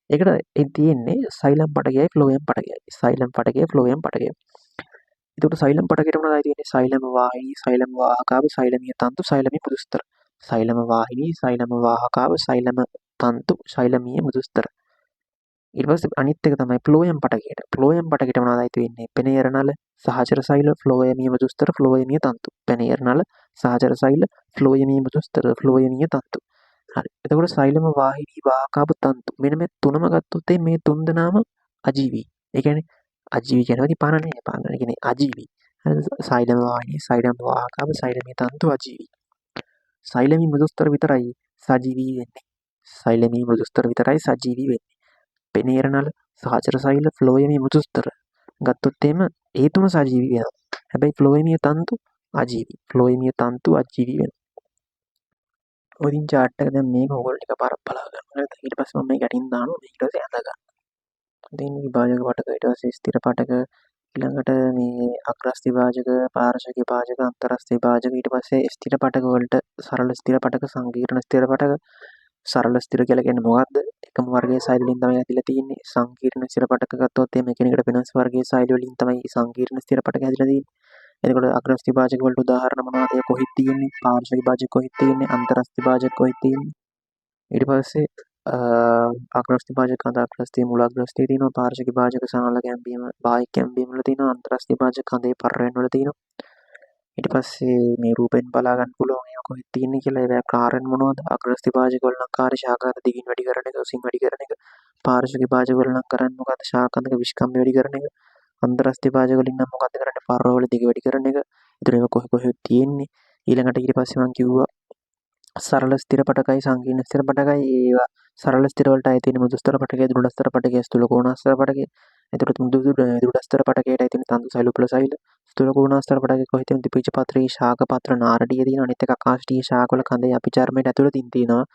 ඒකට තියෙන්නේ සෛලම් පටකයයි ෆ්ලෝයම් පටකයයි. සෛලම් පටකය ෆ්ලෝයම් පටකය. එතකොට සෛලම් පටකයට මොනවද තියෙන්නේ? සෛලම වාහිනී, සෛලම වාහකාභ, සෛලමීය තන්තු, සෛලමීය මෘදුස්තර. සෛලම වාහිනී, සෛලම වාහකාව, සෛලම තන්තු, සෛලමීය මෘදුස්තර. ඊට පස්සේ අනිත් එක තමයි ෆ්ලෝයම් පටකයට. ෆ්ලෝයම් පටකයට මොනවද අයිති වෙන්නේ? පෙනේර නල, සහචර සෛල, ෆ්ලෝයමීය මෘදුස්තර, ෆ්ලෝයමීය තන්තු. පෙනේර නල, සහචර සෛල, ෆ්ලෝයමීය මෘදුස්තර, ෆ්ලෝයමීය තන්තු. හරි. එතකොට සෛලම වාහිනී, වාහකාව, තන්තු. මෙන්න මේ තුනම ගත්තොත් මේ තුන් දෙනාම අජීවී. ඒ කියන්නේ අජීවී කියනවා ඉතින් පාන නෙවෙයි. පාන කියන්නේ අජීවී. හරිද? සෛලම වාහිනී, සෛලම වාහකාව, සෛලමීය තන්තු අජීවී. සෛලමීය මෘදුස්තර විතරයි සජීවී වෙන්නේ. සෛලමීය මෘදුස්තර විතරයි සජීවී වෙන්නේ. පෙනේර නල, සහචර සෛල, ෆ්ලෝයමීය මෘදුස්තර ගත්තොත් ඒ තුන සජීවී වෙනවා. හැබැයි ෆ්ලෝයමීය තන්තු අජීවී. ෆ්ලෝයමීය තන්තු අජීවී වෙනවා. ඔය ඉතින් chart එක දැන් මේක ඕගොල්ලෝ ටිකපාරක් බලා ගන්න. හරිද? ඊට පස්සේ මම මේක යටින් දානවා. මේක ඊට පස්සේ ඇඳ ගන්න. ඉතින් විභාජක පටක ඊට පස්සේ ස්ථිර පටක ඊළඟට මේ අග්‍රස්ථ විභාජක, පාර්ශ්වික විභාජක, අන්තරස්ථ විභාජක ඊට පස්සේ ස්ථිර පටක වලට සරල ස්ථිර පටක, සංකීර්ණ ස්ථිර පටක, සරල ස්ථිර කියලා කියන්නේ මොකක්ද? එකම වර්ගයේ සෛල වලින් තමයි ඇතිලා තියෙන්නේ. සංකීර්ණ ස්ථිර පටක ගත්තොත් මේ එකිනෙකට වෙනස් වර්ගයේ සෛල වලින් තමයි සංකීර්ණ ස්ථිර පටක හැදිලා තියෙන්නේ. එතකොට අග්‍රස්ථ විභාජක වලට උදාහරණ මොනවද? ඒ කොහෙද තියෙන්නේ? පාර්ශ්ව විභාජක කොහෙද තියෙන්නේ? අන්තරස්ථ විභාජක කොහෙද තියෙන්නේ? ඊට පස්සේ අග්‍රස්ථ විභාජක අඳ අග්‍රස්ථයේ මුල අග්‍රස්ථයේ තියෙනවා. පාර්ශ්ව විභාජක සාල කැම්බීම, බාහික කැම්බීම වල තියෙනවා. අන්තරස්ථ විභාජක අඳේ පර්රයන් වල තියෙනවා. ඊට පස්සේ මේ රූපෙන් බලා ගන්න පුළුවන් ඒවා කොහෙද තියෙන්නේ කියලා. ඒවා කාර්යන් මොනවද? අග්‍රස්ථ විභාජක වල නම් කාර්ය ශාඛාත දිගින් වැඩි කරන එක, උසින් වැඩි කරන එක. පාර්ශ්ව විභාජක වල නම් කරන්නේ මොකද්ද? ශාඛාන්තක විස්කම්භය වැඩි කරන එක. අන්තරස්ථ විභාජක වලින් නම් මොකද්ද කරන්නේ? පර්රවල දිග වැඩි කරන එක. ඒතර ඒවා කොහෙද තියෙන්නේ? ඊළඟට ඊට පස්සේ මම කිව්වා සරල ස්ථිර පටකයි සංකීර්ණ ස්ථිර පටකයි. ඒවා සරල ස්ථිර වලට අයිති වෙන මෘදුස්තර පටකය, දෘಢස්තර පටකය, ස්ථූල කෝණාස්තර පටකය. එතකොට දෘಢස්තර පටකයට අයිති වෙන තන්තු සෛල, උපල සෛල. ස්ථූල කෝණාස්තර පටකය කොහෙද තියෙන්නේ? පිච්ච පත්‍රයේ ශාක පත්‍ර නාරඩිය තියෙනවා. අනිත් එක ආකාශීය ශාකවල කඳේ අපි චර්මයට ඇතුළතින් තියෙනවා.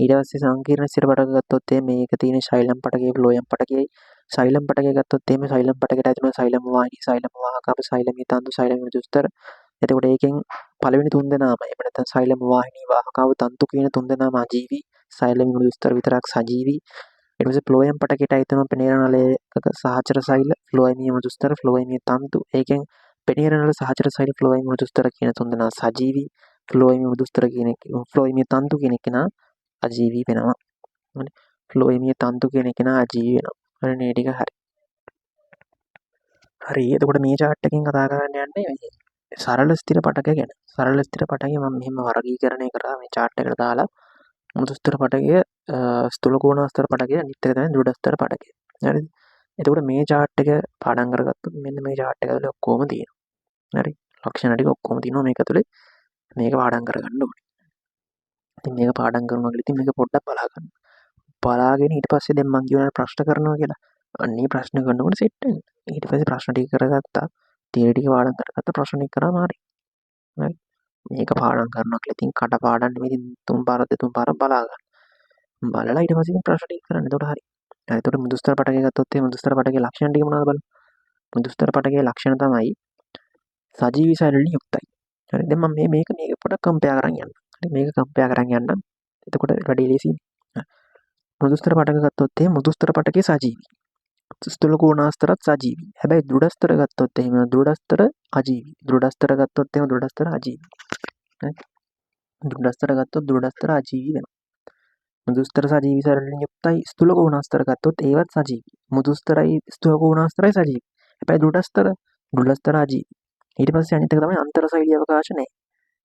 ඊට පස්සේ සංකීර්ණ ස්ථිර පටක ගත්තොත් මේක තියෙන ශෛලම් පටකය, ෆ්ලෝයම් පටකයයි. සෛලම් පටකය ගත්තොත් සෛලම් පටකයට අයිති වෙන සෛලම වාහිනී, සෛලම වාහකාව, සෛලමීය තන්තු, සෛලමීය මෘදුස්තර. එතකොට ඒකෙන් පළවෙනි තුන් දෙනාම එහෙම නැත්නම් සෛලම වාහිනී, වාහකාව, තන්තු කියන තුන් දෙනාම අජීවී. සෛලමීය මෘදුස්තර විතරක් සජීවී. ඊට පස්සේ ෆ්ලෝයම් පටකයට අයිති වෙන පෙනේර නලයක සහචර සෛල, ෆ්ලෝයමීය මෘදුස්තර, ෆ්ලෝයමීය තන්තු. ඒකෙන් පෙනේර නල, සහචර සෛල, ෆ්ලෝයමීය මෘදුස්තර කියන තුන් දෙනා සජීවී. ෆ්ලෝයමීය මෘදුස්තර කියන එක, ෆ්ලෝයමීය තන්තු කියන කෙනා අජීවී වෙනවා. හරි. ෆ්ලෝයමීය තන්තු කියන කෙනා අජීවී වෙනවා. හරි මේ ටික හරි. හරි. එතකොට මේ chart එකෙන් කතා කරන්න යන්නේ සරල ස්ථිර පටක ගැන. සරල ස්ථිර පටකය මම මෙහෙම වර්ගීකරණය කරා මේ chart එකට දාලා. මෘදුස්තර පටකය, ස්ථූල කෝණාස්තර පටකය, අනිත් එක තමයි දෘಢස්තර පටකය. හරිද? එතකොට මේ chart එක පාඩම් කරගත්තොත් මෙන්න මේ chart එක ඇතුලේ ඔක්කොම තියෙනවා. හරි. ලක්ෂණ ටික ඔක්කොම තියෙනවා මේක ඇතුලේ. මේක පාඩම් කරගන්න ඕනේ. ඉතින් මේක පාඩම් කරනවා කියලා ඉතින් මේක පොඩ්ඩක් බලා ගන්න. බලාගෙන ඊට පස්සේ දැන් මම කියනවා ප්‍රශ්න කරනවා කියලා. අන්නේ ප්‍රශ්න කරනකොට සෙට් වෙනවා. ඊට පස්සේ ප්‍රශ්න ටික කරගත්තා. තියරි ටික පාඩම් කරගත්තා. ප්‍රශ්න ටික කරාම හරි. හරි. මේක පාඩම් කරනවා කියලා ඉතින් කට පාඩම් නෙමෙයි තුන් පාරක් දෙතුන් පාරක් බලා ගන්න. බලලා ඊට පස්සේ ප්‍රශ්න ටික කරන්න. එතකොට හරි. හරි. එතකොට මෘදුස්තර පටකය ගත්තොත් මෘදුස්තර පටකයේ ලක්ෂණ ටික මොනවද බලන්න. මෘදුස්තර පටකයේ ලක්ෂණ තමයි සජීවී සෛල වලින් යුක්තයි. හරි. දැන් මම මේක පොඩ්ඩක් කම්පෙයාර් කරන් යන්න. හරි. මේක කම්පෙයාර් කරන් යන්න. එතකොට වැඩි ලේසියි. මෘදුස්තර පටක ගත්තොත් මෘදුස්තර පටකයේ සජීවී. ස්ථූල කෝණාස්තරත් සජීවී. හැබැයි දෘಢස්තර ගත්තොත් දෘಢස්තර අජීවී. දෘಢස්තර ගත්තොත් දෘಢස්තර අජීවී. හරි. දෘಢස්තර ගත්තොත් දෘಢස්තර අජීවී වෙනවා. මෘදුස්තර සජීවී සෛල වලින් යුක්තයි. ස්ථූල කෝණාස්තර ගත්තොත් ඒවත් සජීවී. මෘදුස්තරයි ස්ථූල කෝණාස්තරයි සජීවී. හැබැයි දෘঢ়ස්තර අජීවී. ඊට පස්සේ අනිත් එක තමයි අන්තරසෛලීය අවකාශ නැහැ.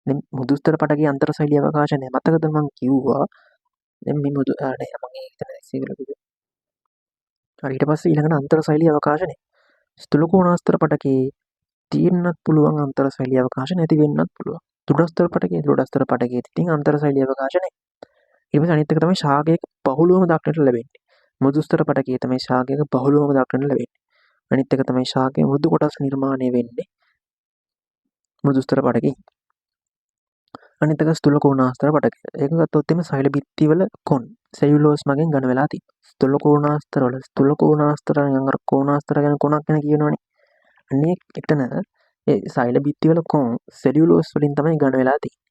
දැන් මෘදුස්තර පටකයේ අන්තරසෛලීය අවකාශ නැහැ. මතකද මම කිව්වා දැන් මේ නෑ මම ඒක දැක්සේ කියලා කිව්වා. හරි. ඊට පස්සේ ඊළඟට අන්තරසෛලීය අවකාශ නැහැ. ස්ථූල කෝණාස්තර පටකයේ තියෙන්නත් පුළුවන් අන්තරසෛලීය අවකාශ නැති වෙන්නත් පුළුවන්. දෘಢස්තර පටකයේ තියෙන අන්තරසෛලීය අවකාශ නැහැ. ඊට පස්සේ අනිත් එක තමයි ශාකයක බහුලවම දක්නට ලැබෙන්නේ. මෘදුස්තර පටකයේ තමයි ශාකයක බහුලවම දක්නට ලැබෙන්නේ. අනිත් එක තමයි ශාකයේ මෘදු කොටස් නිර්මාණය වෙන්නේ මෘදුස්තර පටකයේ. අනිත් එක ස්ථූල කෝණාස්තර පටකය. ඒක ගත්තොත් සෛල බිත්තිවල කොන් සෙලියුලෝස් මගෙන් ඝන වෙලා තියෙනවා. ස්ථූල කෝණාස්තර අර කෝණාස්තර ගැන කොනක් ගැන කියනවනේ. අනේ එතන ඒ සෛල බිත්තිවල කොන් සෙලියුලෝස් වලින් තමයි ඝන වෙලා තියෙන්නේ.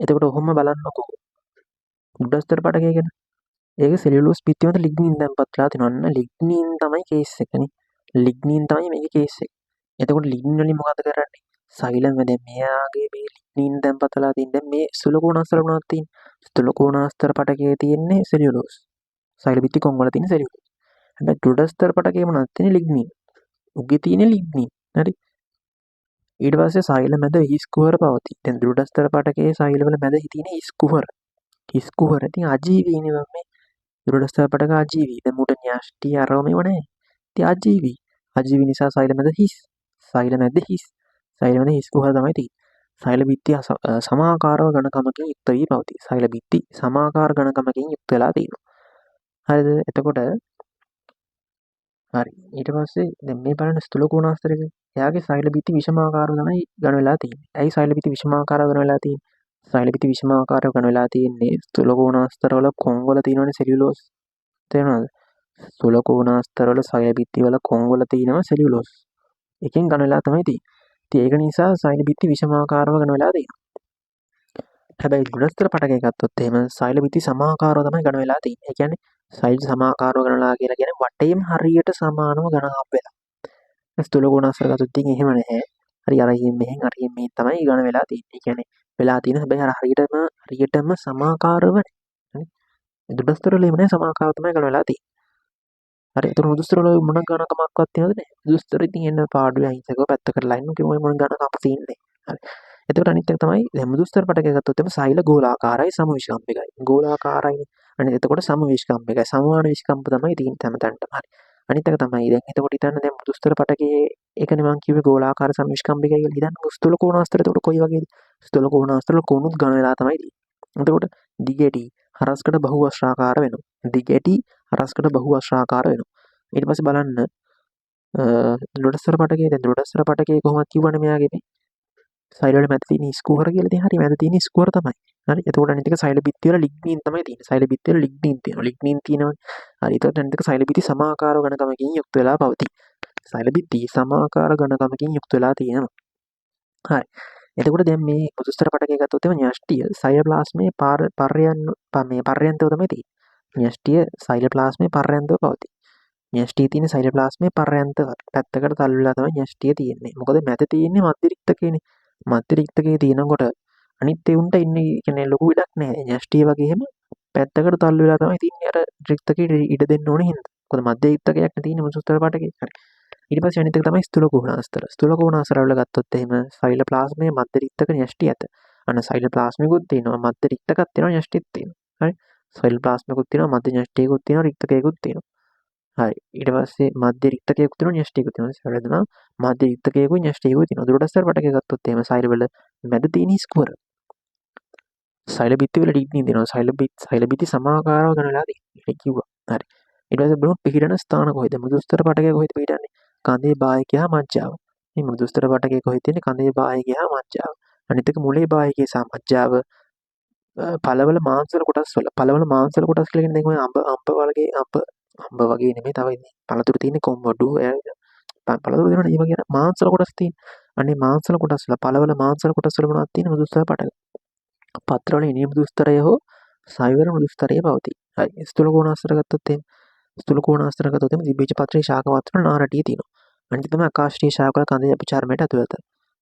එතකොට ඔහොම බලන්නකෝ. දෘಢස්තර පටකය ගැන. ඒක සෙලියුලෝස් බිත්ති මත ලිග්නින් දැම්පත් වෙලා තියෙනවා. අන්න ලිග්නින් තමයි කේස් එකනේ. ලිග්නින් තමයි මේකේ කේස් එක. එතකොට ලිග්නින් වලින් මොකද කරන්නේ? සෛලම දැන් මෙයාගේ මේ ලිග්නින් තැන්පත් වෙලා තියෙන දැන් මේ ස්ථූල කෝණාස්තර මොනවද තියෙන්නේ? ස්ථූල කෝණාස්තර පටකයේ තියෙන්නේ සෙලියුලෝස්. සෛල බිත්ති කොන් වල තියෙන සෙලියුලෝස්. හැබැයි දෘඩස්තර පටකයේ මොනවද තියෙන්නේ? ලිග්නින්. උගේ තියෙන්නේ ලිග්නින්. හරි. ඊට පස්සේ සෛල මැද හිස් කුහර පවතී. දැන් දෘඩස්තර පටකයේ සෛලවල මැද තියෙන හිස් කුහර. හිස් කුහර ඉතින් අජීවීනේ මම මේ දෘඩස්තර පටක අජීවී. දැන් මුට න්‍යෂ්ටි අරව මේව නැහැ. ඉතින් අජීවී. අජීවී නිසා සෛල මැද හිස්. සෛල මැද හිස්. සෛල මැද හිස් කුහර තමයි තියෙන්නේ. සෛල බිත්තිය සමාකාරව ඝනකමකින් යුක්ත වී පවතී. සෛල බිත්ති සමාකාර ඝනකමකින් යුක්ත වෙලා තියෙනවා. හරිද? එතකොට හරි. ඊට පස්සේ දැන් මේ බලන්න ස්ථූල කෝණාස්තරක එයාගේ සෛල බිත්ති විෂමාකාරව තමයි ඝන වෙලා තියෙන්නේ. ඇයි සෛල බිත්ති විෂමාකාරව ඝන වෙලා තියෙන්නේ? සෛල බිත්ති විෂමාකාරව ඝන වෙලා තියෙන්නේ ස්ථූල කෝණාස්තරවල කොන් වල තියෙනවනේ සෙලියුලෝස්. තේරෙනවද? ස්ථූල කෝණාස්තරවල සෛල බිත්ති වල කොන් වල තියෙනවා සෙලියුලෝස්. එකෙන් ඝන වෙලා තමයි තියෙන්නේ. ඉතින් ඒක නිසා සෛල බිත්ති විෂමාකාරව ඝන වෙලා තියෙනවා. හැබැයි ගුණස්තර පටකය ගත්තොත් එහෙම සෛල බිත්ති සමාකාරව තමයි ඝන වෙලා තියෙන්නේ. ඒ කියන්නේ සෛල සමාකාරව ඝන වෙලා කියලා කියන්නේ වටේම හරියට සමානව ඝන හම්බ වෙලා. ස්ථූල කෝණාස්තර ගත්තොත් ඉතින් එහෙම නැහැ. හරි අරහින් මෙහෙන් අරහින් මෙහෙන් තමයි ඝන වෙලා තියෙන්නේ. ඒ කියන්නේ වෙලා තියෙන හැබැයි අර හරියටම සමාකාරව නේ. දුඩස්තර වල එහෙම නැහැ සමාකාරව තමයි ඝන වෙලා තියෙන්නේ. හරි. ඒතර මුදුස්තර වල මොන ඝනකමක්වත් තියෙනවද නැහැ. මුදුස්තර ඉතින් එන්න පාඩුවේ අහිංසකව පැත්ත කරලා ඉන්න කිව්වම මොන ඝනකමක් තියෙන්නේ. හරි. එතකොට අනිත් එක තමයි දැන් මුදුස්තර පටකය ගත්තොත් එම සෛල ගෝලාකාරයි සම විෂ්කම්භිකයි. ගෝලාකාරයි. අනිත් එතකොට සම විෂ්කම්භිකයි. සමාන විෂ්කම්භ තමයි තියෙන්නේ හැමතැනටම. හරි. අනිත් එක තමයි දැන් එතකොට හිතන්න දැන් මුදුස්තර පටකයේ ඒකනේ මම කිව්වේ ගෝලාකාර සම විෂ්කම්භිකයි කියලා. හිතන්න ස්ථූල කෝණාස්තර එතකොට කොයි වගේද? ස්ථූල කෝණාස්තර වල කොණුත් ඝන වෙලා තමයි තියෙන්නේ. එතකොට දිගැටි හරස්කට බහු අශ්‍රාකාර වෙනවා. දිගැටි හරස්කට බහු අශ්‍රාකාර වෙනවා. ඊට පස්සේ බලන්න දෘඩස්තර පටකයේ දැන් දෘඩස්තර පටකයේ කොහොමද කිව්වනේ මෙයාගේ මේ සෛල වල මැද තියෙන ස්කුහර කියලා ඉතින් හරි මැද තියෙන ස්කුහර තමයි. හරි. එතකොට අනිත් එක සෛල බිත්ති වල ලිග්නින් තමයි තියෙන්නේ. සෛල බිත්ති වල ලිග්නින් තියෙනවා. ලිග්නින් තියෙනවනේ. හරි. එතකොට අනිත් එක සෛල බිත්ති සමාකාර ඝනකමකින් යුක්ත වෙලා පවතී. සෛල බිත්ති සමාකාර ඝනකමකින් යුක්ත වෙලා තියෙනවා. හරි. එතකොට දැන් මේ මුදුස්තර පටකය ගත්තොත් එම න්‍යෂ්ටිය සෛලප්ලාස්මයේ පර්යන්තව තමයි තියෙන්නේ. න්‍යෂ්ටිය සෛලප්ලාස්මයේ පර්යන්තව පවතී. න්‍යෂ්ටියේ තියෙන සෛලප්ලාස්මයේ පර්යන්ත පැත්තකට තල්ලු වෙලා තමයි න්‍යෂ්ටිය තියෙන්නේ. මොකද මැද තියෙන්නේ මධ්‍ය රික්තකේනේ. මධ්‍ය රික්තකයේ තියෙනකොට අනිත් ඒුන්ට ඉන්නේ කියන්නේ ලොකු ඉඩක් නැහැ. න්‍යෂ්ටිය වගේම පැත්තකට තල්ලු වෙලා තමයි තියෙන්නේ. අර රික්තකේ ඉඩ දෙන්න ඕනේ හින්දා. මොකද මධ්‍ය රික්තකයක් නේ තියෙන්නේ මුදුස්තර පටකේ. හරි. ඊට පස්සේ අනිත් එක තමයි ස්ථූල කෝණාස්තර. ස්ථූල කෝණාස්තර වල ගත්තොත් එහෙම සෛලප්ලාස්මයේ මධ්‍ය රික්තක න්‍යෂ්ටි ඇත. අන්න සෛලප්ලාස්මිකුත් තියෙනවා මධ්‍ය රික්තකක් තියෙනවා න්‍යෂ්ටිත් තියෙනවා. හරි. සෛලප්ලාස්මිකුත් තියෙනවා මධ්‍ය න්‍යෂ්ටියකුත් තියෙනවා රික්තකයකුත් තියෙනවා. හරි. ඊට පස්සේ මධ්‍ය රික්තකයකුත් තියෙනවා න්‍යෂ්ටියකුත් තියෙනවා. සරලදම මධ්‍ය රික්තකයකුයි න්‍යෂ්ටියකුයි තියෙනවා. දෘඩස්තර පටකය ගත්තොත් එහෙම සෛලවල මැද තියෙන ස්කුවර. සෛල බිත්ති වල ලිග්නින් දෙනවා. සෛල බිත්ති සමාකාරව ඝන වෙලා තියෙනවා. ඒක කිව්වා. හරි. ඊට පස්සේ බලමු පිහිටන ස්ථාන කොහෙද? මුදුස්තර පටකය කොහෙද පිහිටන්නේ? කඳේ බාහිකය හා මජ්ජාව. මේ මුදුස්තර පටකය කොහෙද තියෙන්නේ? කඳේ බාහිකය හා මජ්ජාව. අනිත් එක මුලේ බාහිකය සහ මජ්ජාව පළවල මාංශල කොටස් වල. පළවල මාංශල කොටස් කියලා කියන්නේ දැන් ඔය අඹ වගේ නෙමෙයි තව ඉන්නේ. පළතුරු තියෙන්නේ කොම්බඩු පළතුරු දෙනවනේ ඒ වගේ මාංශල කොටස් තියෙන. අනේ මාංශල කොටස් වල පළවල මාංශල කොටස් වල මොනවද තියෙන්නේ? මුදුස්තර පටක. පත්‍රවල ඉනිය මුදුස්තරය හෝ සයවර මුදුස්තරය පවතී. හරි. ස්ථූල කෝණාස්තර ගත්තොත් එහෙම ස්ථූල කෝණාස්තර ගත්තොත් එහෙම දිබ්බීජ පත්‍රයේ ශාක පත්‍ර නාරටිය තියෙනවා. අනිත් තමයි ආකාශීය ශාකවල කඳේ අපචාරමයට ඇතුළත.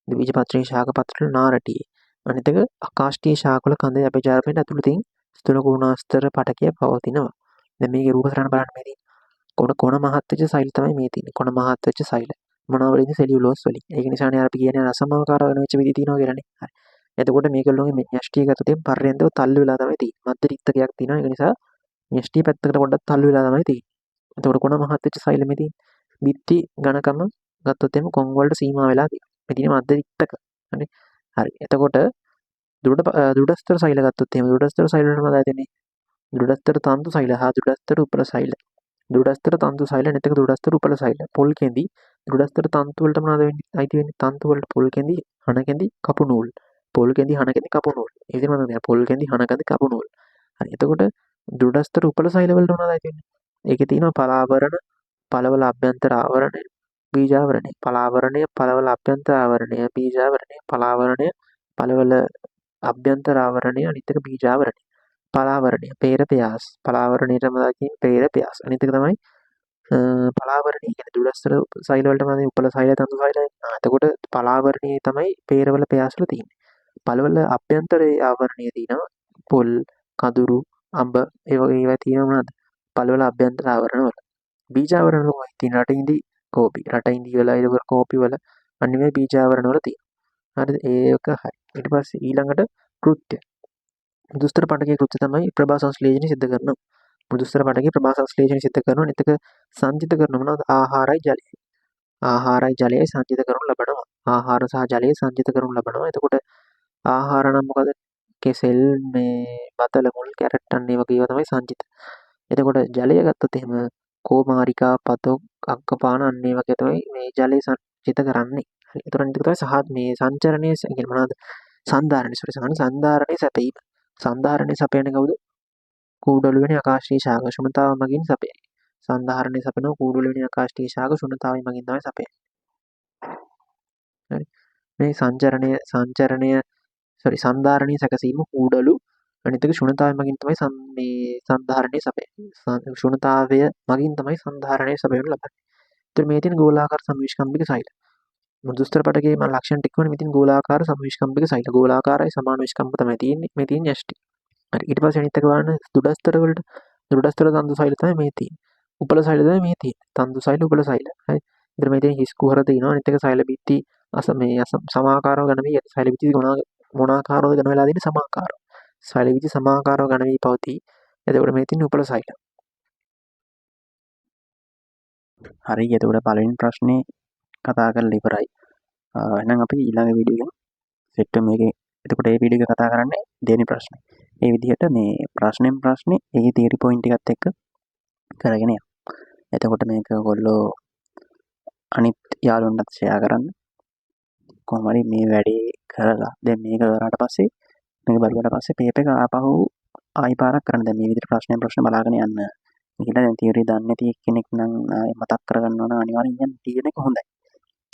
දිබ්බීජ පත්‍රයේ ශාක පත්‍ර නාරටිය. අනිත් එක ආකාශීය ශාකවල කඳේ අපචාරමයට ඇතුළතින් ස්ථූල කෝණාස්තර පටකය පවතිනවා. දැන් මේකේ රූප සටහන බලන්න මේ තියෙන්නේ. කොන මහත් වෙච්ච සෛල තමයි මේ තියෙන්නේ. කොන මහත් වෙච්ච සෛල. මොනවා වලින්ද? සෙලියුලෝස් වලින්. ඒක නිසානේ අපි කියන්නේ රසමාකාර වෙන වෙච්ච විදි තියෙනවා කියලානේ. හරි. එතකොට මේකල්ලෝගේ න්‍යෂ්ටිය ගත්තොත් එම් පර්යන්තව තල්ලු වෙලා තමයි තියෙන්නේ. මධ්‍ය රික්තකයක් තියෙනවා. ඒක නිසා න්‍යෂ්ටිය පැත්තකට පොඩ්ඩක් තල්ලු වෙලා තමයි තියෙන්නේ. එතකොට කොන මහත් වෙච්ච සෛල මේ තියෙන්නේ. බිත්ති ඝනකම ගත්තොත් එම් කොන් වලට සීමා වෙලා තියෙනවා. මේ තියෙන මධ්‍ය රික්තක. හරි. හරි. එතකොට දෘඩස්තර සෛල ගත්තොත් එහෙම දෘඩස්තර සෛල වලට මොනවද තියෙන්නේ? දෘඩස්තර තන්තු සෛල හා දෘඩස්තර උපල සෛල. දෘඩස්තර තන්තු සෛල නැත්නම් දෘඩස්තර උපල සෛල. පොල් කෙඳි දෘඩස්තර තන්තු වලට මොනවද වෙන්නේ? අයිති වෙන්නේ තන්තු වලට පොල් කෙඳි, හන කෙඳි, කපු නූල්. පොල් කෙඳි, හන කෙඳි, කපු නූල්. ඒ විදිහම තමයි පොල් කෙඳි, හන කෙඳි, කපු නූල්. හරි. එතකොට දෘඩස්තර උපල සෛල වලට මොනවද අයිති වෙන්නේ? ඒකේ තියෙනවා පලාවරණ, පළවල අභ්‍යන්තර ආවරණය, බීජාවරණය. පලාවරණය, පළවල අභ්‍යන්තර ආවරණය, බීජාවරණය. පලාවරණය, පළවල අභ්‍යන්තර ආවරණය, අනිත් එක බීජාවරණය. පලාවරණය, පේර පයාස්. පලාවරණයටම දාකින් පේර පයාස්. අනිත් එක තමයි පලාවරණී කියන්නේ දුරස්තර සෛල වලට මම උපල සෛල තන්තු සෛල. එතකොට පලාවරණී තමයි පේරවල පෑස්වල තියෙන්නේ. පළවල අභ්‍යන්තරයේ ආවරණය තියෙනවා පොල්, කඳුරු, අඹ ඒ වගේ ඒවා තියෙනවා මොනවද? පළවල අභ්‍යන්තර ආවරණ වල. බීජාවරණ වල කොහොමද තියෙන්නේ? රටින්දි කෝපි. රටින්දි වල ඒක කෝපි වල අන්න මේ බීජාවරණ වල තියෙනවා. හරිද? ඒක හරි. ඊට පස්සේ ඊළඟට කෘත්‍ය. දුස්තර පටකයේ කෘත්‍ය තමයි ප්‍රභා සංශ්ලේෂණය සිද්ධ කරනවා. දුස්තර පටකයේ ප්‍රභා සංශ්ලේෂණය සිද්ධ කරනවා. නිතක සංජිත කරන මොනවද? ආහාරයි ජලයයි. ආහාරයි ජලයයි සංජිත කරනු ලබනවා. ආහාර සහ ජලය සංජිත කරනු ලබනවා. එතකොට ආහාර නම් මොකද? කෙසෙල් මේ බතල මුල් කැරට් අන්න ඒ වගේ ඒවා තමයි සංජිත. එතකොට ජලය ගත්තොත් එහෙම කෝමාරිකා පතොක් අක්කපාන අන්න ඒ වගේ තමයි මේ ජලය සංජිත කරන්නේ. හරි. එතකොට අනිත් එක තමයි සහ මේ සංචරණය කියන්නේ මොනවද? සන්ධාරණය සන්ධාරණය සැපීම. සන්ධාරණය සපයන්නේ කවුද? කූඩළු වෙන ආකාශීය ශාක ශුන්‍යතාව මගින් සපයයි. සන්ධාරණය සපයන කූඩළු වෙන ආකාශීය ශාක ශුන්‍යතාවය මගින් තමයි සපයන්නේ. හරි. මේ සන්ධාරණය සැකසීම කූඩළු අනිත් එක ශුන්‍යතාවය මගින් තමයි මේ සන්ධාරණය සපයන්නේ. ශුන්‍යතාවය මගින් තමයි සන්ධාරණය සපයනු ලබන්නේ. ඒතර මේ තියෙන ගෝලාකාර සමවිෂ්කම්භික සෛල. දුස්තර පටකයේ මම ලක්ෂණ ටික වුණේ මෙතින් ගෝලාකාර සමවිෂ්කම්භික සෛල. ගෝලාකාරයි සමාන විෂ්කම්භ තමයි තියෙන්නේ. මේ තියෙන්නේ යෂ්ටි. හරි. ඊට පස්සේ අනිත් එක බලන්න දුඩස්තර වලට දුඩස්තර තන්දු සෛල තමයි මේ තියෙන්නේ. උපල සෛල තමයි මේ තියෙන්නේ. තන්දු සෛල උපල සෛල. හරි. ඉතින් මේ තියෙන හිස් කුහර තියෙනවා. අනිත් එක සෛල බිත්ති සමාකාරව ඝන වී ඇති. සෛල බිත්ති මොන ආකාරවද ඝන වෙලා තියෙන්නේ? සමාකාරව. සෛල බිත්ති සමාකාරව ඝන වී පවතී. එතකොට මේ තියෙන්නේ උපල සෛල. හරි. එතකොට පළවෙනි ප්‍රශ්නේ කතා කරලා ඉවරයි. එහෙනම් අපි ඊළඟ වීඩියෝ එකෙන් සෙට් මේකේ එතකොට මේ වීඩියෝ එක කතා කරන්නේ දෙවෙනි ප්‍රශ්නේ. මේ විදිහට මේ ප්‍රශ්නෙන් ප්‍රශ්නේ ඒකේ තියරි පොයින්ට් එකත් එක්ක කරගෙන යනවා. එතකොට මේක ඔයගොල්ලෝ අනිත් යාළුවන්ටත් ෂෙයා කරන්න. කොහොම හරි මේ වැඩේ කරලා දැන් මේක කරාට පස්සේ මේක බලුවාට පස්සේ පේපර් එක ආපහු ආයි පාරක් කරන්න. දැන් මේ විදිහට ප්‍රශ්න බලාගෙන යන්න. මේකට දැන් තියරි දන්නේ නැති කෙනෙක් නම් මතක් කරගන්න ඕන අනිවාර්යෙන් යන්න තියෙන එක හොඳයි.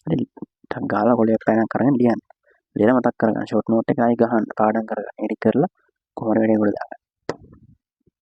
හරි ටක් ගාලා කොලයක් පැනක් කරගෙන ලියන්න. ලියලා මතක් කරගන්න ෂෝට් නෝට් එක ආයි ගහන්න පාඩම් කරගන්න. එඩිට් කරලා කොහොම හරි වැඩේ උඩ දාගන්න.